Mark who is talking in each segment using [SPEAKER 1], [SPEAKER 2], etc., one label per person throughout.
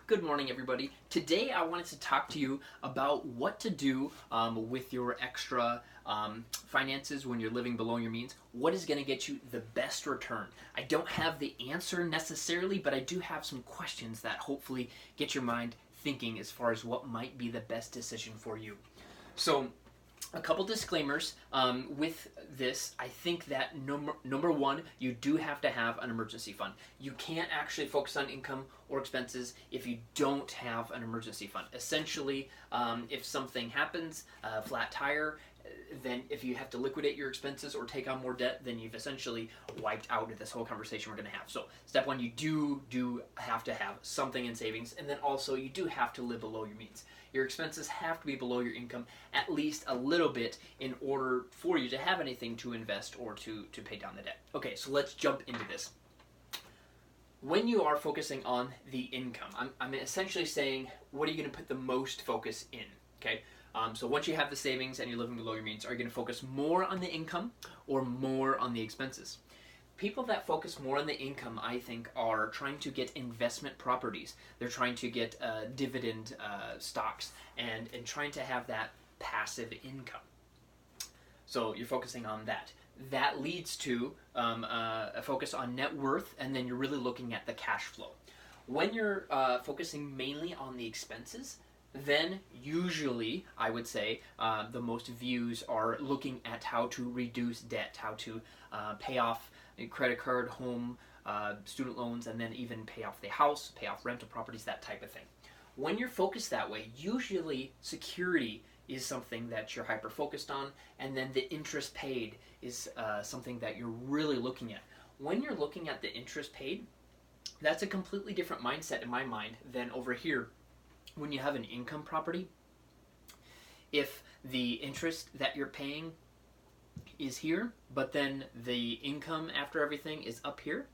[SPEAKER 1] Good morning, everybody. Today I wanted to talk to you about what to do with your extra finances when you're living below your means. What is going to get you the best return? I don't have the answer necessarily, but I do have some questions that hopefully get your mind thinking as far as what might be the best decision for you. So, a couple disclaimers with this. I think that number one, you do have to have an emergency fund. You can't actually focus on income or expenses if you don't have an emergency fund. Essentially, if something happens, flat tire, then if you have to liquidate your expenses or take on more debt, then you've essentially wiped out this whole conversation we're going to have. So step one, you do have to have something in savings, and then also you do have to live below your means. Your expenses have to be below your income at least a little bit in order for you to have anything to invest or to pay down the debt. Okay, so let's jump into this. When you are focusing on the income, I'm essentially saying, what are you going to put the most focus in? Okay, so once you have the savings and you're living below your means, are you going to focus more on the income or more on the expenses? People that focus more on the income, I think, are trying to get investment properties. They're trying to get dividend stocks and trying to have that passive income. So you're focusing on that. That leads to a focus on net worth, and then you're really looking at the cash flow. When you're focusing mainly on the expenses, then usually I would say the most views are looking at how to reduce debt, how to pay off a credit card, home, student loans, and then even pay off the house, pay off rental properties, that type of thing. When you're focused that way, usually security is something that you're hyper focused on, and then the interest paid is something that you're really looking at. When you're looking at the interest paid, that's a completely different mindset in my mind than over here when you have an income property. If the interest that you're paying is here, but then the income after everything is up here,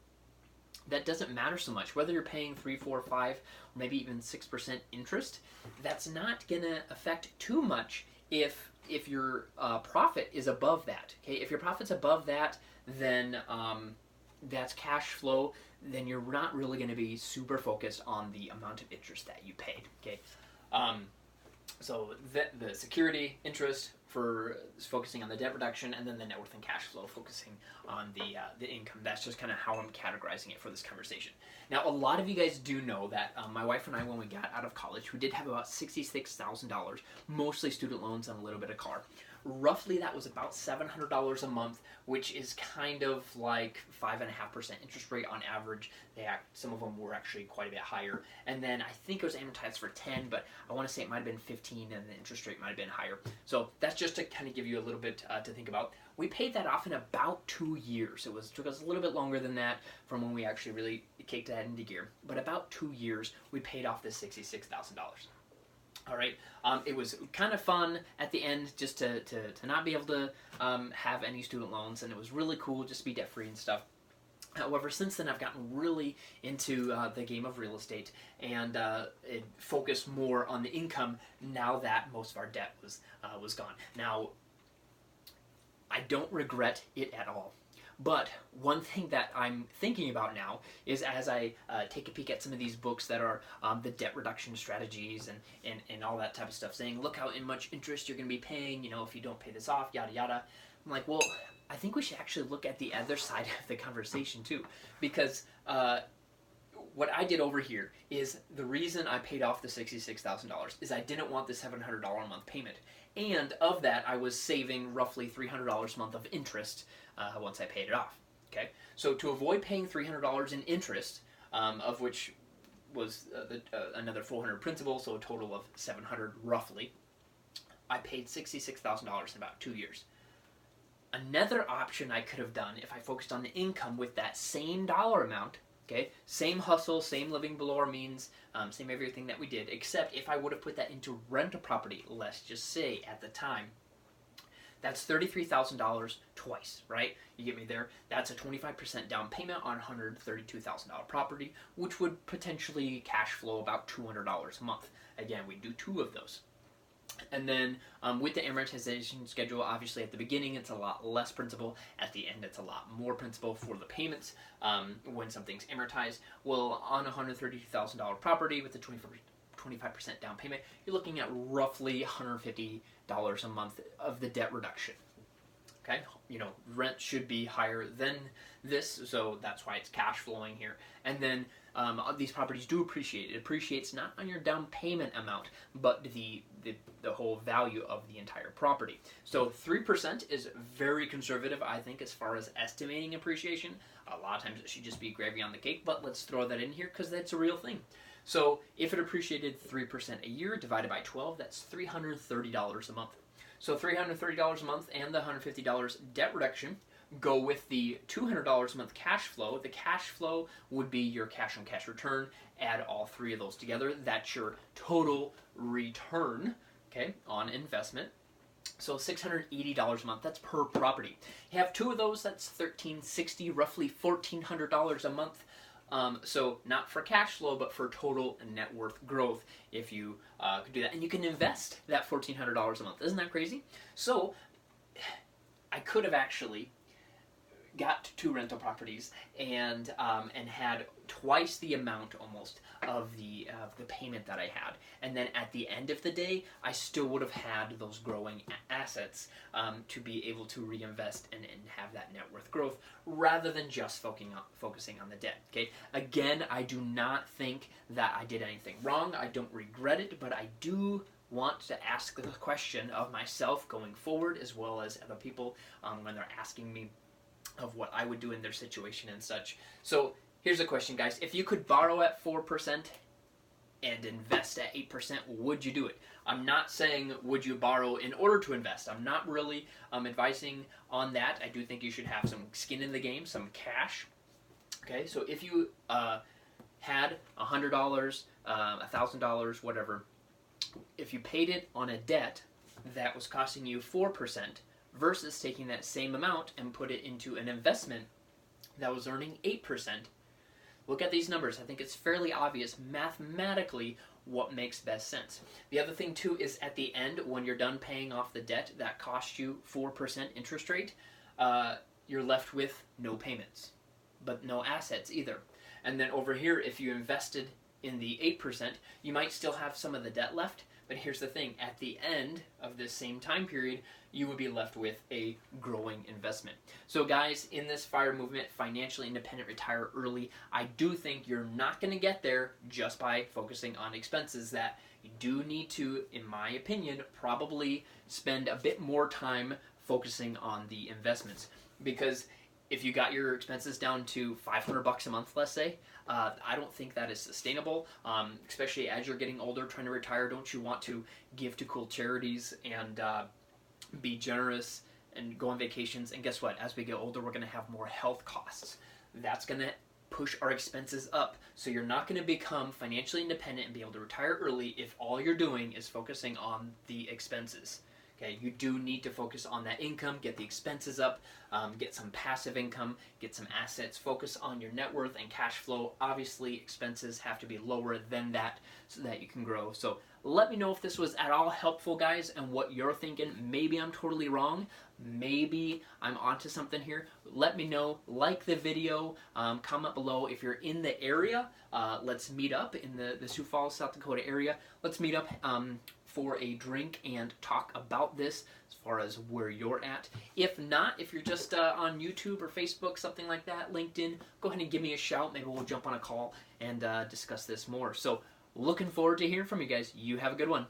[SPEAKER 1] that doesn't matter so much. Whether you're paying 3, 4, 5, or maybe even 6% interest, that's not going to affect too much if your profit is above that. Okay, if your profit's above that, then that's cash flow. Then you're not really going to be super focused on the amount of interest that you paid. Okay, so the security interest for focusing on the debt reduction, and then the net worth and cash flow focusing on the income. That's just kind of how I'm categorizing it for this conversation. Now, a lot of you guys do know that my wife and I, when we got out of college, we did have about $66,000, mostly student loans and a little bit of car. Roughly, that was about $700 a month, which is kind of like 5.5% interest rate on average. Some of them were actually quite a bit higher. And then I think it was amortized for 10, but I want to say it might have been 15, and the interest rate might have been higher. So that's just to kind of give you a little bit to think about. We paid that off in about 2 years. It took us a little bit longer than that from when we actually really kicked that into gear. But about 2 years, we paid off this $66,000. All right. It was kind of fun at the end just to not be able to have any student loans, and it was really cool just to be debt free and stuff. However, since then I've gotten really into the game of real estate and focused more on the income now that most of our debt was gone. Now, I don't regret it at all. But one thing that I'm thinking about now is, as I take a peek at some of these books that are the debt reduction strategies and all that type of stuff, saying, look how much interest you're going to be paying, if you don't pay this off, yada yada. I'm like, well, I think we should actually look at the other side of the conversation too, because what I did over here is the reason I paid off the $66,000 is I didn't want the $700 a month payment. And of that, I was saving roughly $300 a month of interest once I paid it off. Okay, so to avoid paying $300 in interest, of which was another $400 principal, so a total of $700 roughly, I paid $66,000 in about 2 years. Another option I could have done if I focused on the income with that same dollar amount. Okay, same hustle, same living below our means, same everything that we did, except if I would have put that into rental property, let's just say at the time, that's $33,000 twice, right? You get me there? That's a 25% down payment on a $132,000 property, which would potentially cash flow about $200 a month. Again, we do 2 of those. And then with the amortization schedule, obviously at the beginning it's a lot less principal. At the end it's a lot more principal for the payments when something's amortized. Well, on a $132,000 property with a 25% down payment, you're looking at roughly $150 a month of the debt reduction. Okay, rent should be higher than this, so that's why it's cash flowing here. And then these properties do appreciate. It appreciates not on your down payment amount, but the whole value of the entire property. So 3% is very conservative, I think, as far as estimating appreciation. A lot of times it should just be gravy on the cake, but let's throw that in here because that's a real thing. So if it appreciated 3% a year divided by 12, that's $330 a month. So $330 a month and the $150 debt reduction go with the $200 a month cash flow. The cash flow would be your cash on cash return. Add all three of those together. That's your total return, okay, on investment. So $680 a month, that's per property. You have two of those, that's $1,360, roughly $1,400 a month. So not for cash flow, but for total net worth growth if you could do that. And you can invest that $1,400 a month. Isn't that crazy? So I could have actually got two rental properties and had twice the amount almost of the payment that I had, and then at the end of the day I still would have had those growing assets to be able to reinvest and have that net worth growth rather than just focusing on the debt. Okay, again, I do not think that I did anything wrong. I don't regret it, but I do want to ask the question of myself going forward, as well as other people when they're asking me of what I would do in their situation and such. So here's a question, guys. If you could borrow at 4% and invest at 8%, would you do it? I'm not saying would you borrow in order to invest. I'm not really advising on that. I do think you should have some skin in the game, some cash. Okay, so if you had $100, $1,000, whatever, if you paid it on a debt that was costing you 4%, versus taking that same amount and put it into an investment that was earning 8%. Look at these numbers. I think it's fairly obvious mathematically what makes best sense. The other thing too is at the end, when you're done paying off the debt that cost you 4% interest rate, you're left with no payments, but no assets either. And then over here, if you invested in the 8%, you might still have some of the debt left. But here's the thing, at the end of this same time period, you would be left with a growing investment. So guys, in this FIRE movement, financially independent, retire early, I do think you're not going to get there just by focusing on expenses. That you do need to, in my opinion, probably spend a bit more time focusing on the investments. Because if you got your expenses down to $500 a month, let's say, I don't think that is sustainable, especially as you're getting older, trying to retire. Don't you want to give to cool charities and be generous and go on vacations? And guess what? As we get older, we're going to have more health costs. That's going to push our expenses up. So you're not going to become financially independent and be able to retire early if all you're doing is focusing on the expenses. Okay, you do need to focus on that income, get the expenses up, get some passive income, get some assets, focus on your net worth and cash flow. Obviously, expenses have to be lower than that so that you can grow. So let me know if this was at all helpful, guys, and what you're thinking. Maybe I'm totally wrong. Maybe I'm onto something here. Let me know. Like the video. Comment below if you're in the area. Let's meet up in the Sioux Falls, South Dakota area. Let's meet up for a drink and talk about this as far as where you're at. If not, if you're just on YouTube or Facebook, something like that, LinkedIn, go ahead and give me a shout. Maybe we'll jump on a call and discuss this more. So looking forward to hearing from you guys. You have a good one.